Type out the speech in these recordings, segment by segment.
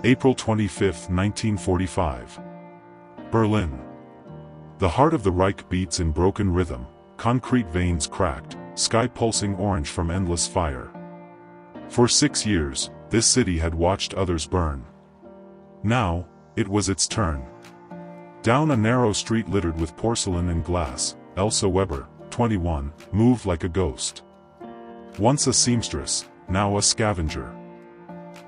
April 25, 1945. Berlin. The heart of the Reich beats in broken rhythm, concrete veins cracked, sky pulsing orange from endless fire. For 6 years, this city had watched others burn. Now, it was its turn. Down a narrow street littered with porcelain and glass, Elsa Weber, 21, moved like a ghost. Once a seamstress, now a scavenger.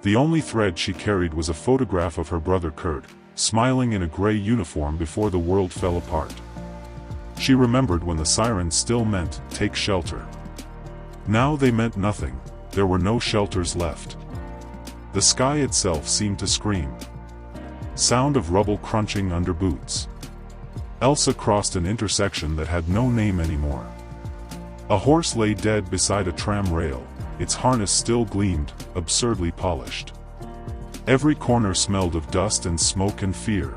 The only thread she carried was a photograph of her brother Kurt, smiling in a gray uniform before the world fell apart. She remembered when the sirens still meant, "Take shelter." Now they meant nothing, there were no shelters left. The sky itself seemed to scream. Sound of rubble crunching under boots. Elsa crossed an intersection that had no name anymore. A horse lay dead beside a tram rail, its harness still gleamed, absurdly polished. Every corner smelled of dust and smoke and fear.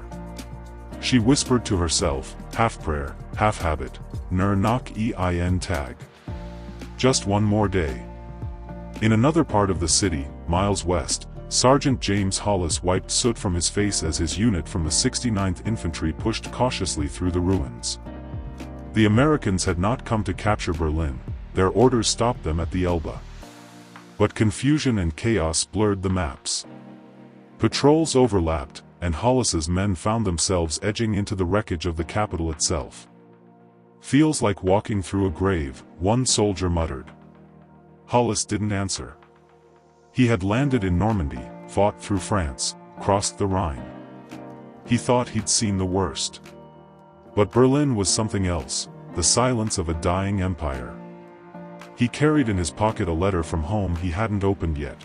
She whispered to herself, half prayer, half habit, "Nur noch ein Tag." Just one more day. In another part of the city, miles west, Sergeant James Hollis wiped soot from his face as his unit from the 69th Infantry pushed cautiously through the ruins. The Americans had not come to capture Berlin, their orders stopped them at the Elbe. But confusion and chaos blurred the maps. Patrols overlapped, and Hollis's men found themselves edging into the wreckage of the capital itself. "Feels like walking through a grave," one soldier muttered. Hollis didn't answer. He had landed in Normandy, fought through France, crossed the Rhine. He thought he'd seen the worst. But Berlin was something else, the silence of a dying empire. He carried in his pocket a letter from home he hadn't opened yet.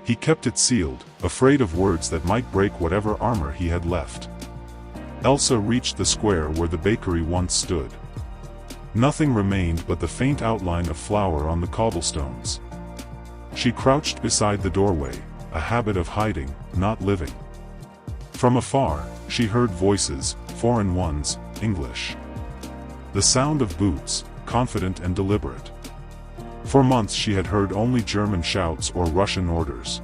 He kept it sealed, afraid of words that might break whatever armor he had left. Elsa reached the square where the bakery once stood. Nothing remained but the faint outline of flour on the cobblestones. She crouched beside the doorway, a habit of hiding, not living. From afar, she heard voices, foreign ones, English. The sound of boots, confident and deliberate. For months she had heard only German shouts or Russian orders.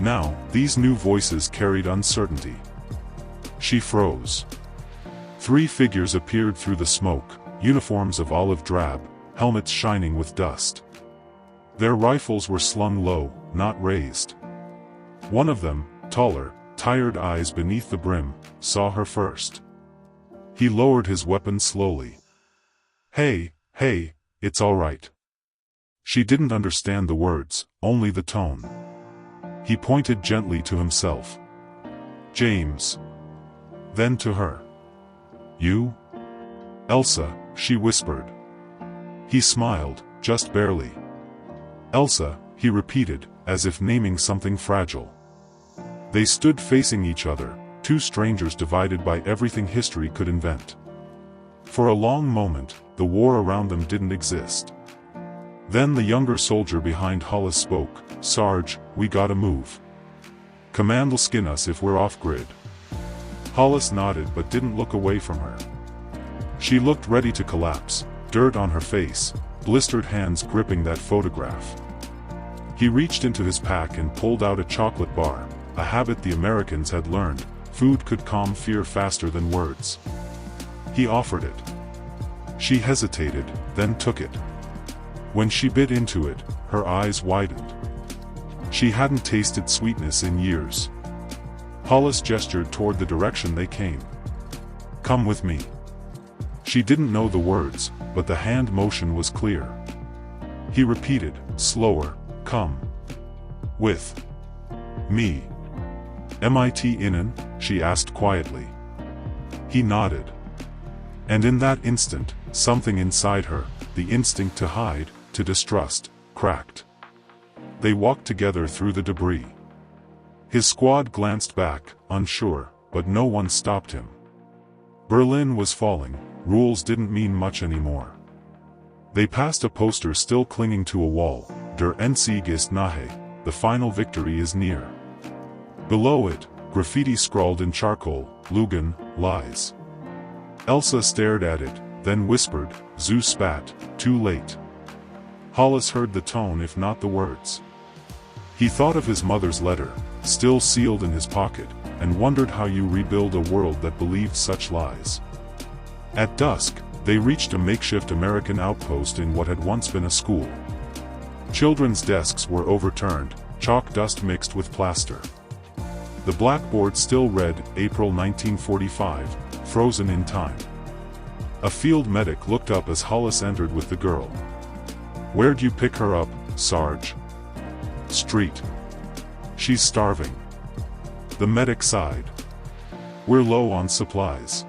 Now, these new voices carried uncertainty. She froze. 3 figures appeared through the smoke, uniforms of olive drab, helmets shining with dust. Their rifles were slung low, not raised. One of them, taller, tired eyes beneath the brim, saw her first. He lowered his weapon slowly. Hey, it's all right." She didn't understand the words, only the tone. He pointed gently to himself. "James." Then to her. "You?" "Elsa," she whispered. He smiled, just barely. "Elsa," he repeated, as if naming something fragile. They stood facing each other, 2 strangers divided by everything history could invent. For a long moment, the war around them didn't exist. Then the younger soldier behind Hollis spoke, "Sarge, we gotta move. Command'll skin us if we're off-grid." Hollis nodded but didn't look away from her. She looked ready to collapse, dirt on her face, blistered hands gripping that photograph. He reached into his pack and pulled out a chocolate bar, a habit the Americans had learned. Food could calm fear faster than words. He offered it. She hesitated, then took it. When she bit into it, her eyes widened. She hadn't tasted sweetness in years. Hollis gestured toward the direction they came. "Come with me." She didn't know the words, but the hand motion was clear. He repeated, slower, "Come. With me." "Mit Ihnen?" she asked quietly. He nodded. And in that instant, something inside her, the instinct to hide, to distrust, cracked. They walked together through the debris. His squad glanced back, unsure, but no one stopped him. Berlin was falling, rules didn't mean much anymore. They passed a poster still clinging to a wall, "Der Endsieg ist nahe," the final victory is near. Below it, graffiti scrawled in charcoal, "Lügen, lies." Elsa stared at it, then whispered, "Zu spät, too late." Hollis heard the tone if not the words. He thought of his mother's letter, still sealed in his pocket, and wondered how you rebuild a world that believed such lies. At dusk, they reached a makeshift American outpost in what had once been a school. Children's desks were overturned, chalk dust mixed with plaster. The blackboard still read, April 1945, frozen in time. A field medic looked up as Hollis entered with the girl. "Where'd you pick her up, Sarge?" "Street. She's starving." The medic sighed. "We're low on supplies.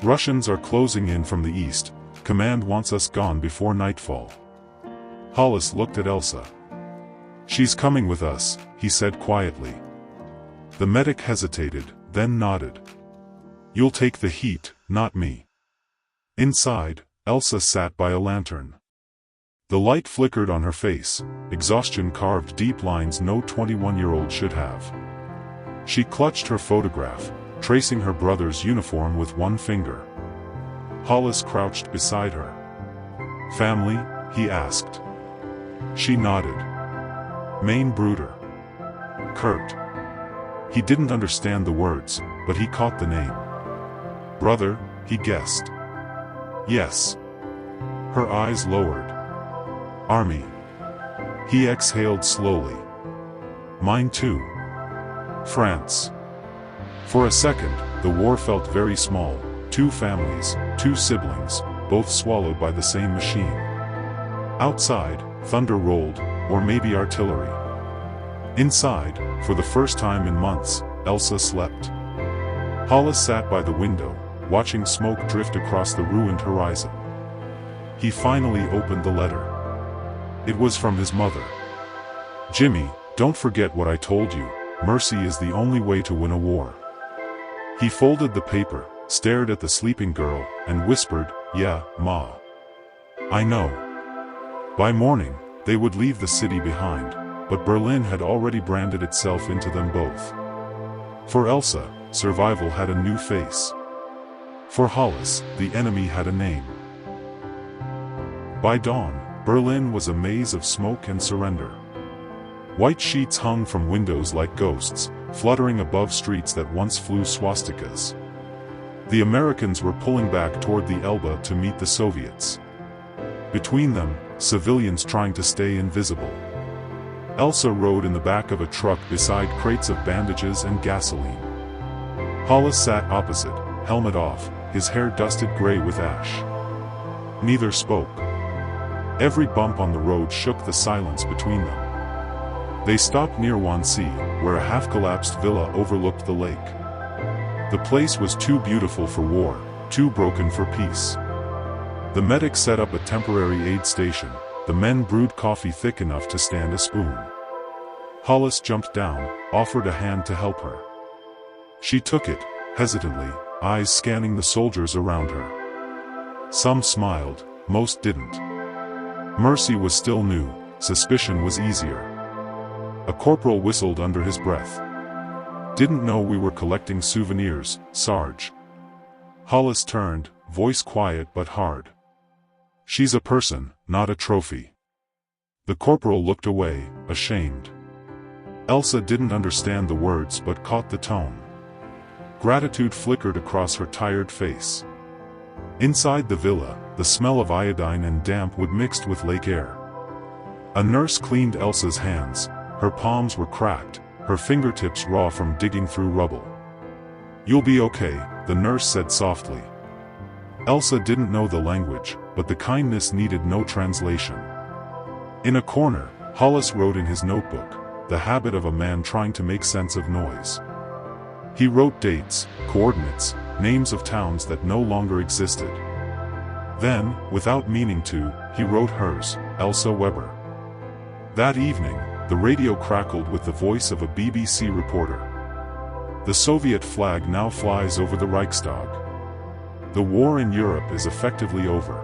Russians are closing in from the east. Command wants us gone before nightfall." Hollis looked at Elsa. "She's coming with us," he said quietly. The medic hesitated, then nodded. "You'll take the heat, not me." Inside, Elsa sat by a lantern. The light flickered on her face, exhaustion carved deep lines no 21-year-old should have. She clutched her photograph, tracing her brother's uniform with one finger. Hollis crouched beside her. "Family?" he asked. She nodded. "Main brooder. Kurt." He didn't understand the words, but he caught the name. "Brother," he guessed. "Yes." Her eyes lowered. "Army." He exhaled slowly. "Mine too. France." For a second, the war felt very small. 2 families, 2 siblings, both swallowed by the same machine. Outside, thunder rolled, or maybe artillery. Inside, for the first time in months, Elsa slept. Hollis sat by the window, watching smoke drift across the ruined horizon. He finally opened the letter. It was from his mother. "Jimmy, don't forget what I told you. Mercy is the only way to win a war." He folded the paper, stared at the sleeping girl, and whispered, "Yeah, Ma. I know." By morning, they would leave the city behind, but Berlin had already branded itself into them both. For Elsa, survival had a new face. For Hollis, the enemy had a name. By dawn, Berlin was a maze of smoke and surrender. White sheets hung from windows like ghosts, fluttering above streets that once flew swastikas. The Americans were pulling back toward the Elbe to meet the Soviets. Between them, civilians trying to stay invisible. Elsa rode in the back of a truck beside crates of bandages and gasoline. Hollis sat opposite, helmet off, his hair dusted gray with ash. Neither spoke. Every bump on the road shook the silence between them. They stopped near Wannsee, where a half-collapsed villa overlooked the lake. The place was too beautiful for war, too broken for peace. The medic set up a temporary aid station. The men brewed coffee thick enough to stand a spoon. Hollis jumped down, offered a hand to help her. She took it, hesitantly, eyes scanning the soldiers around her. Some smiled, most didn't. Mercy was still new, suspicion was easier. A corporal whistled under his breath. "Didn't know we were collecting souvenirs, Sarge." Hollis turned, voice quiet but hard. "She's a person, not a trophy." The corporal looked away, ashamed. Elsa didn't understand the words but caught the tone. Gratitude flickered across her tired face. Inside the villa, the smell of iodine and damp wood mixed with lake air. A nurse cleaned Elsa's hands. Her palms were cracked, her fingertips raw from digging through rubble. "You'll be okay," the nurse said softly. Elsa didn't know the language, but the kindness needed no translation. In a corner, Hollis wrote in his notebook, the habit of a man trying to make sense of noise. He wrote dates, coordinates, names of towns that no longer existed. Then, without meaning to, he wrote hers, Elsa Weber. That evening, the radio crackled with the voice of a BBC reporter. "The Soviet flag now flies over the Reichstag. The war in Europe is effectively over."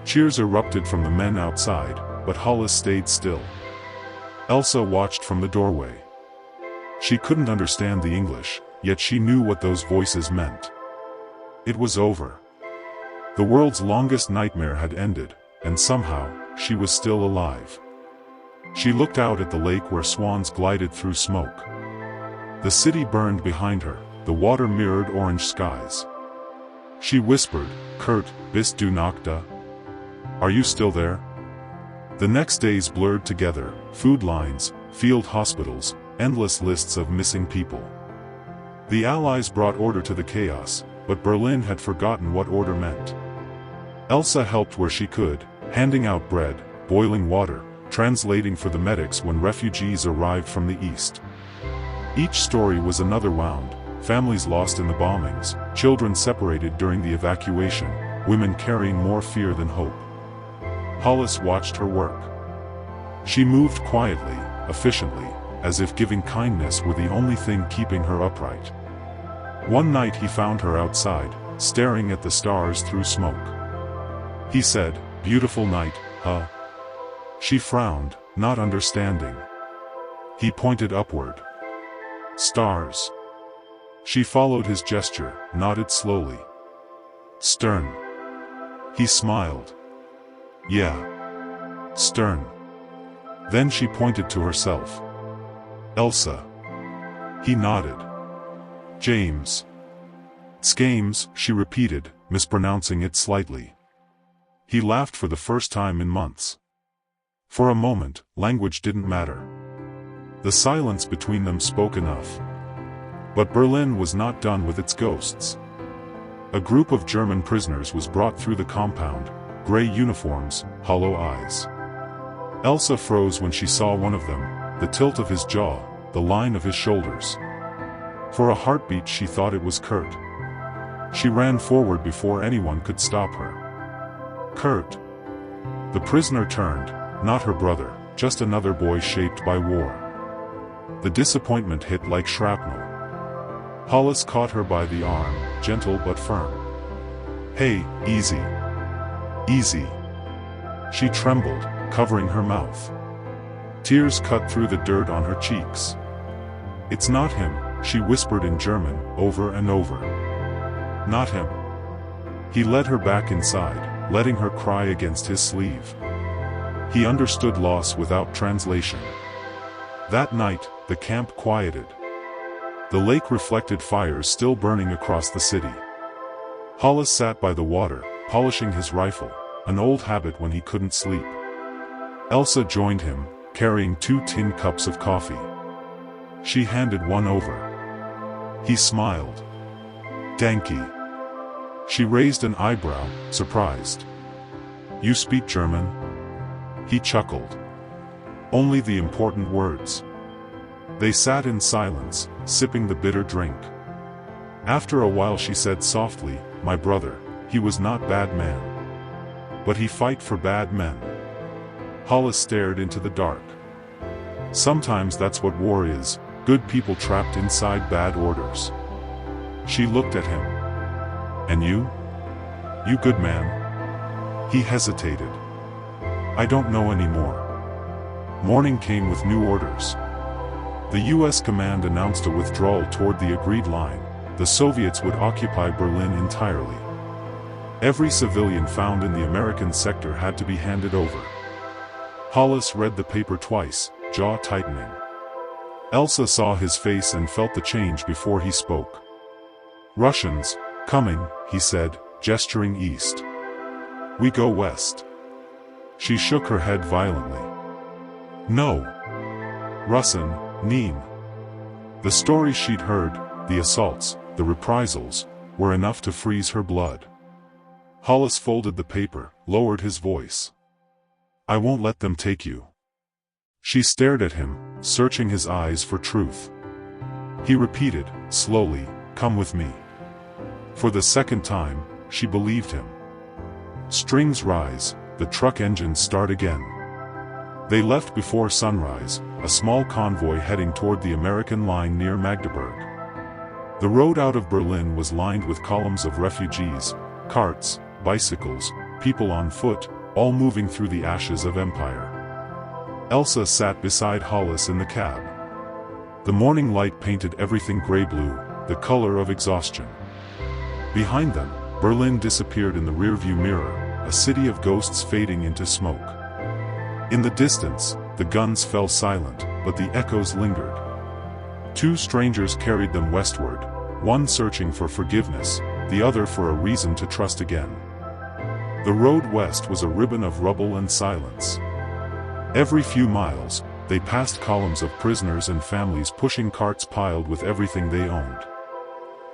Cheers erupted from the men outside, but Hollis stayed still. Elsa watched from the doorway. She couldn't understand the English, yet she knew what those voices meant. It was over. The world's longest nightmare had ended, and somehow, she was still alive. She looked out at the lake where swans glided through smoke. The city burned behind her, the water mirrored orange skies. She whispered, "Kurt, bist du noch da? Are you still there?" The next days blurred together, food lines, field hospitals, endless lists of missing people. The Allies brought order to the chaos, but Berlin had forgotten what order meant. Elsa helped where she could, handing out bread, boiling water, translating for the medics when refugees arrived from the east. Each story was another wound: families lost in the bombings, children separated during the evacuation, women carrying more fear than hope. Hollis watched her work. She moved quietly, efficiently, as if giving kindness were the only thing keeping her upright. One night he found her outside, staring at the stars through smoke. He said, "Beautiful night, huh?" She frowned, not understanding. He pointed upward. "Stars." She followed his gesture, nodded slowly. "Stern." He smiled. "Yeah. Stern." Then she pointed to herself. "Elsa." He nodded. "James." "Skames," she repeated, mispronouncing it slightly. He laughed for the first time in months. For a moment, language didn't matter. The silence between them spoke enough. But Berlin was not done with its ghosts. A group of German prisoners was brought through the compound, gray uniforms, hollow eyes. Elsa froze when she saw one of them, the tilt of his jaw, the line of his shoulders. For a heartbeat she thought it was Kurt. She ran forward before anyone could stop her. "Kurt." The prisoner turned, not her brother, just another boy shaped by war. The disappointment hit like shrapnel. Hollis caught her by the arm, gentle but firm. "Hey, easy. Easy." She trembled, covering her mouth. Tears cut through the dirt on her cheeks. "It's not him," she whispered in German, over and over. "Not him." He led her back inside, letting her cry against his sleeve. He understood loss without translation. That night, the camp quieted. The lake reflected fires still burning across the city. Hollis sat by the water, polishing his rifle, an old habit when he couldn't sleep. Elsa joined him, carrying 2 tin cups of coffee. She handed one over. He smiled. "Danke." She raised an eyebrow, surprised. "You speak German?" He chuckled. "Only the important words." They sat in silence, sipping the bitter drink. After a while she said softly, "My brother, he was not bad man. But he fight for bad men." Hollis stared into the dark. "Sometimes that's what war is, good people trapped inside bad orders." She looked at him. "And you? You good man?" He hesitated. "I don't know anymore." Morning came with new orders. The U.S. command announced a withdrawal toward the agreed line. The Soviets would occupy Berlin entirely. Every civilian found in the American sector had to be handed over. Hollis read the paper twice, jaw tightening. Elsa saw his face and felt the change before he spoke. "Russians, coming," he said, gesturing east. "We go west." She shook her head violently. "No. Russen, nein." The stories she'd heard, the assaults, the reprisals, were enough to freeze her blood. Hollis folded the paper, lowered his voice. "I won't let them take you." She stared at him, searching his eyes for truth. He repeated, slowly, "Come with me." For the second time, she believed him. Strings rise, the truck engines start again. They left before sunrise, a small convoy heading toward the American line near Magdeburg. The road out of Berlin was lined with columns of refugees, carts, bicycles, people on foot, all moving through the ashes of empire. Elsa sat beside Hollis in the cab. The morning light painted everything gray-blue, the color of exhaustion. Behind them, Berlin disappeared in the rearview mirror, a city of ghosts fading into smoke. In the distance, the guns fell silent, but the echoes lingered. Two strangers carried them westward, one searching for forgiveness, the other for a reason to trust again. The road west was a ribbon of rubble and silence. Every few miles, they passed columns of prisoners and families pushing carts piled with everything they owned.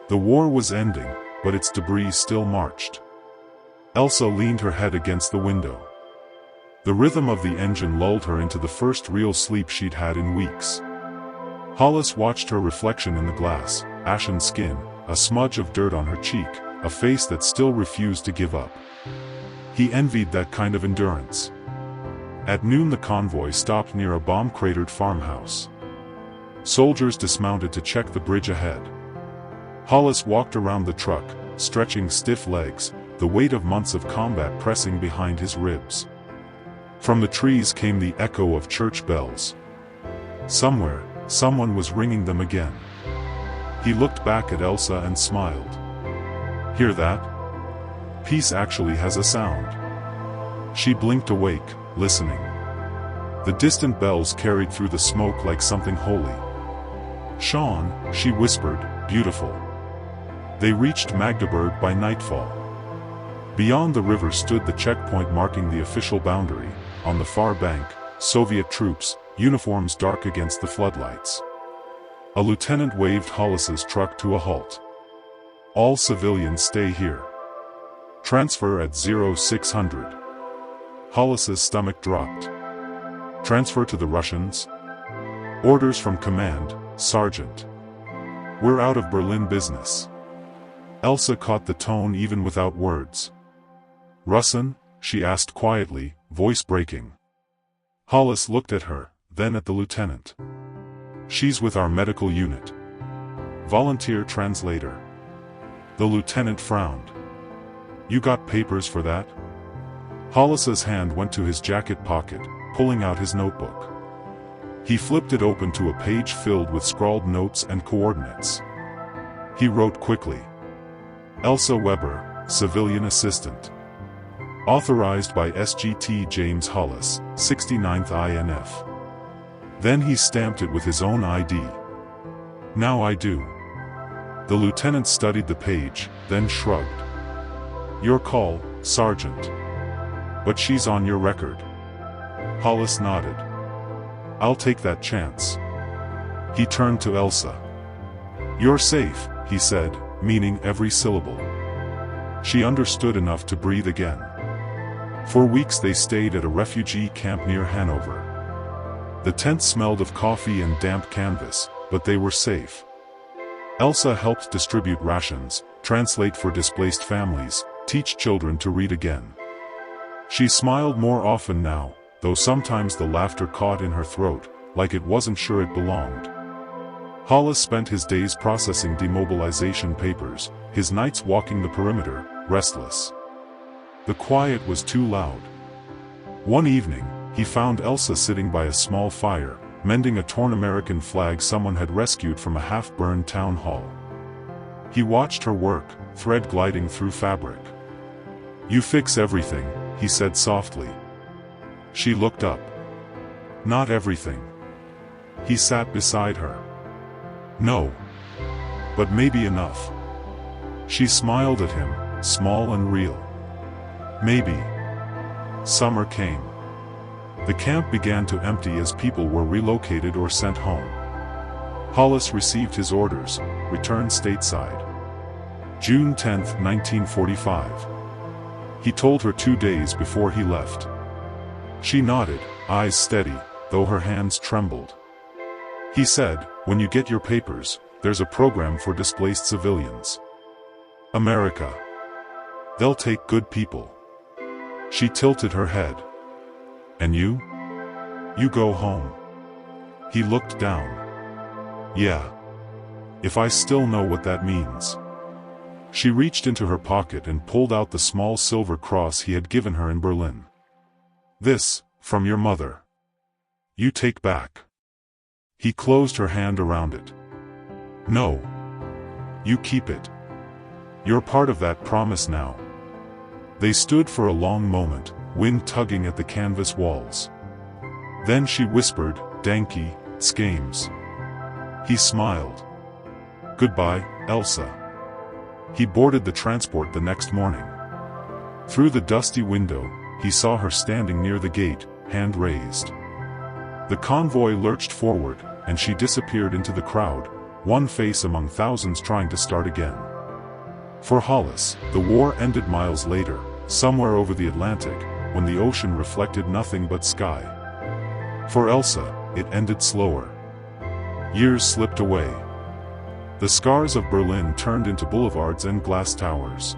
The war was ending, but its debris still marched. Elsa leaned her head against the window. The rhythm of the engine lulled her into the first real sleep she'd had in weeks. Hollis watched her reflection in the glass, ashen skin, a smudge of dirt on her cheek, a face that still refused to give up. He envied that kind of endurance. At noon the convoy stopped near a bomb-cratered farmhouse. Soldiers dismounted to check the bridge ahead. Hollis walked around the truck, stretching stiff legs, the weight of months of combat pressing behind his ribs. From the trees came the echo of church bells. Somewhere, someone was ringing them again. He looked back at Elsa and smiled. Hear that? Peace actually has a sound. She blinked awake, listening. The distant bells carried through the smoke like something holy. Sean, she whispered, beautiful. They reached Magdeburg by nightfall. Beyond the river stood the checkpoint marking the official boundary. On the far bank, Soviet troops, uniforms dark against the floodlights. A lieutenant waved Hollis's truck to a halt. All civilians stay here. Transfer at 0600. Hollis's stomach dropped. Transfer to the Russians? Orders from command, Sergeant. We're out of Berlin business. Elsa caught the tone even without words. Russin? She asked quietly, voice breaking. Hollis looked at her, then at the lieutenant. She's with our medical unit. Volunteer translator. The lieutenant frowned. You got papers for that? Hollis's hand went to his jacket pocket, pulling out his notebook. He flipped it open to a page filled with scrawled notes and coordinates. He wrote quickly. Elsa Weber, civilian assistant. Authorized by SGT James Hollis, 69th INF. Then he stamped it with his own ID. Now I do. The lieutenant studied the page, then shrugged. Your call, Sergeant. But she's on your record. Hollis nodded. I'll take that chance. He turned to Elsa. You're safe, he said, meaning every syllable. She understood enough to breathe again. For weeks they stayed at a refugee camp near Hanover. The tent smelled of coffee and damp canvas, but they were safe. Elsa helped distribute rations, translate for displaced families, teach children to read again. She smiled more often now, though sometimes the laughter caught in her throat, like it wasn't sure it belonged. Hollis spent his days processing demobilization papers, his nights walking the perimeter, restless. The quiet was too loud. One evening, he found Elsa sitting by a small fire, mending a torn American flag someone had rescued from a half-burned town hall. He watched her work, thread gliding through fabric. You fix everything, he said softly. She looked up. Not everything. He sat beside her. No. But maybe enough. She smiled at him, small and real. Maybe. Summer came. The camp began to empty as people were relocated or sent home. Hollis received his orders, returned stateside. June 10, 1945. He told her 2 days before he left. She nodded, eyes steady, though her hands trembled. He said, when you get your papers, there's a program for displaced civilians. America. They'll take good people. She tilted her head. And you? You go home. He looked down. Yeah. If I still know what that means. She reached into her pocket and pulled out the small silver cross he had given her in Berlin. This, from your mother. You take back. He closed her hand around it. No. You keep it. You're part of that promise now. They stood for a long moment, wind tugging at the canvas walls. Then she whispered, "Danke, Skames." He smiled. "Goodbye, Elsa." He boarded the transport the next morning. Through the dusty window, he saw her standing near the gate, hand raised. The convoy lurched forward, and she disappeared into the crowd, one face among thousands trying to start again. For Hollis, the war ended miles later, somewhere over the Atlantic, when the ocean reflected nothing but sky. For Elsa, it ended slower. Years slipped away. The scars of Berlin turned into boulevards and glass towers.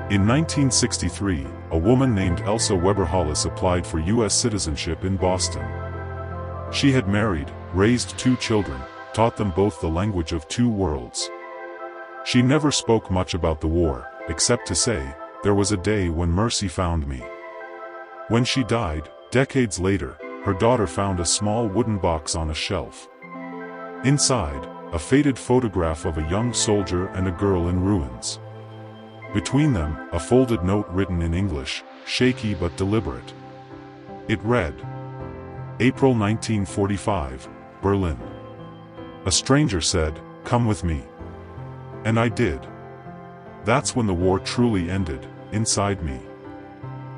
In 1963, a woman named Elsa Weber Hollis applied for U.S. citizenship in Boston. She had married, raised 2 children, taught them both the language of 2 worlds. She never spoke much about the war, except to say, "There was a day when mercy found me." When she died, decades later, her daughter found a small wooden box on a shelf. Inside, a faded photograph of a young soldier and a girl in ruins. Between them, a folded note written in English, shaky but deliberate. It read, "April 1945, Berlin. A stranger said, 'Come with me.' And I did. That's when the war truly ended, inside me."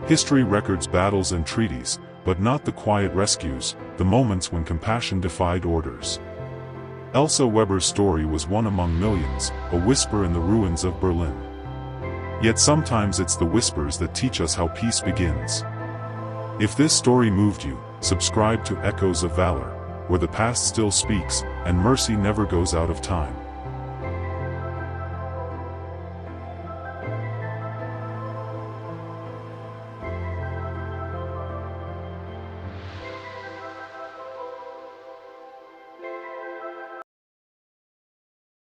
History records battles and treaties, but not the quiet rescues, the moments when compassion defied orders. Elsa Weber's story was one among millions, a whisper in the ruins of Berlin. Yet sometimes it's the whispers that teach us how peace begins. If this story moved you, subscribe to Echoes of Valor, where the past still speaks, and mercy never goes out of time.